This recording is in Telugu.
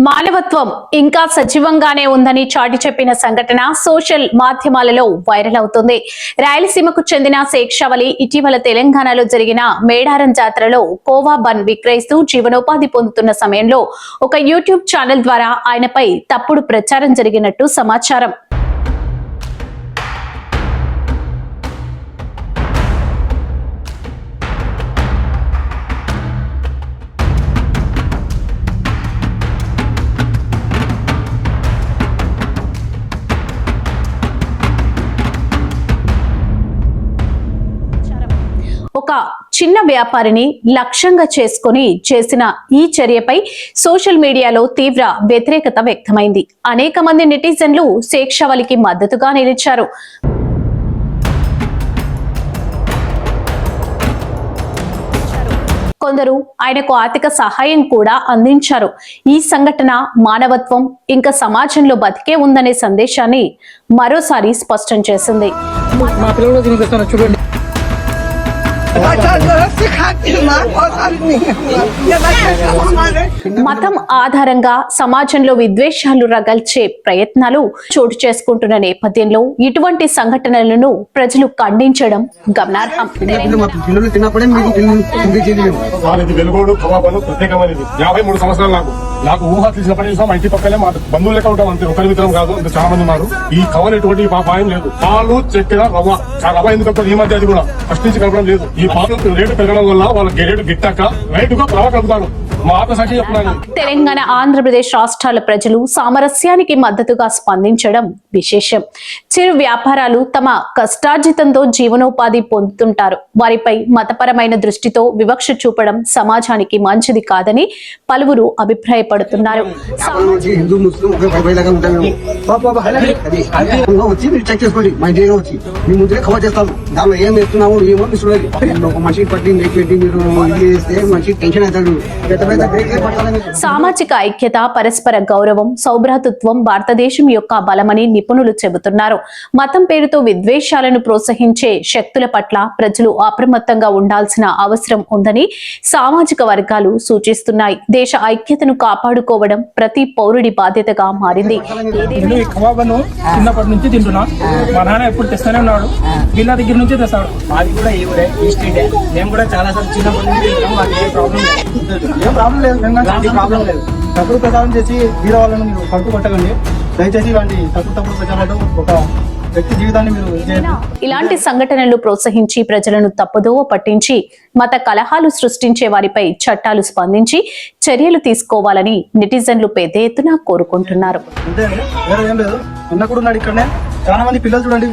మానవత్వం ఇంకా సజీవంగానే ఉందని చాటి చెప్పిన సంఘటన సోషల్ మాధ్యమాలలో వైరల్ అవుతుంది. రాయలసీమకు చెందిన శేక్షావళి ఇటీవల తెలంగాణలో జరిగిన మేడారం జాతరలో కోవా బన్ విక్రయిస్తూ జీవనోపాధి పొందుతున్న సమయంలో ఒక యూట్యూబ్ ఛానల్ ద్వారా ఆయనపై తప్పుడు ప్రచారం జరిగినట్టు సమాచారం. ఒక చిన్న వ్యాపారిని లక్ష్యంగా చేసుకుని చేసిన ఈ చర్యపై సోషల్ మీడియాలో తీవ్ర వ్యతిరేకత వ్యక్తమైంది. అనేక మంది నెటిజన్లు శేక్షావళికి మద్దతుగా నిలిచారు. కొందరు ఆయనకు ఆర్థిక సహాయం కూడా అందించారు. ఈ సంఘటన మానవత్వం ఇంకా సమాజంలో బతికే ఉందనే సందేశాన్ని మరోసారి స్పష్టం చేసింది. మతం ఆధారంగా సమాజంలో విద్వేషాలు రగల్చే ప్రయత్నాలు చోటు చేసుకుంటున్న నేపథ్యంలో ఇటువంటి సంఘటనలను ప్రజలు ఖండించడం గమనార్హం. నాకు ఊహ తెలిసినప్పటి నుంచి మా ఇంటి పక్కనే మా బంధువులు లెక్క ఉంటాం, అంతే ఒకరి మిత్రం కాదు, ఇంకా చాలా మంది ఉన్నారు. ఈ కవర్ ఎటువంటి పాపాయం లేదు. పాలు చక్కెర రవ్వ ఎందుకంటే ఈ మధ్య అది కూడా ఫస్ట్ నుంచి కలపడం లేదు. ఈ పాలు రేటు పెరగడం వల్ల వాళ్ళ రేటు గిట్టాక రైతుగా రవ్వ కలుపుతారు. తెలంగాణ ఆంధ్రప్రదేశ్ రాష్ట్రాల ప్రజలు సామరస్యానికి మద్దతుగా స్పందించడం విశేషం. చిరు వ్యాపారాలు తమ కష్టార్జితంతో జీవనోపాధి పొందుతుంటారు. వారిపై మతపరమైన దృష్టితో వివక్ష చూపడం సమాజానికి మంచిది కాదని పలువురు అభిప్రాయపడుతున్నారు. సామాజిక ఐక్యత, పరస్పర గౌరవం, సౌభ్రాతృత్వం భారతదేశం యొక్క బలమని నిపుణులు చెబుతున్నారు. మతం పేరుతో విద్వేషాలను ప్రోత్సహించే శక్తుల పట్ల ప్రజలు అప్రమత్తంగా ఉండాల్సిన అవసరం ఉందని సామాజిక వర్గాలు సూచిస్తున్నాయి. దేశ ఐక్యతను కాపాడుకోవడం ప్రతి పౌరుడి బాధ్యతగా మారింది. చిన్నప్పటి నుంచి తింటున్నా, మా నాన్న ఎప్పుడు తెస్తానే ఉన్నాడు, వీళ్ళ దగ్గర నుంచి తెస్తాడు. అది కూడా మేము కూడా చాలా సార్లు చిన్నప్పటి నుంచి ప్రాబ్లం లేదు. తప్పుడు ప్రచారం చేసి వీర వాళ్ళను మీరు పట్టుకొట్టకండి. దయచేసి ఇలాంటి తప్పుడు ప్రచారాలు ఒక వ్యక్తి జీవితాన్ని మీరు ఇలాంటి సంఘటనలు ప్రోత్సహించి ప్రజలను తప్పుదోవ పట్టించి మత కలహాలు సృష్టించే వారిపై చట్టాలు స్పందించి చర్యలు తీసుకోవాలని నెటిజన్లు పెద్ద ఎత్తున కోరుకుంటున్నారు. ఇక్కడనే చాలా మంది పిల్లలు చూడండి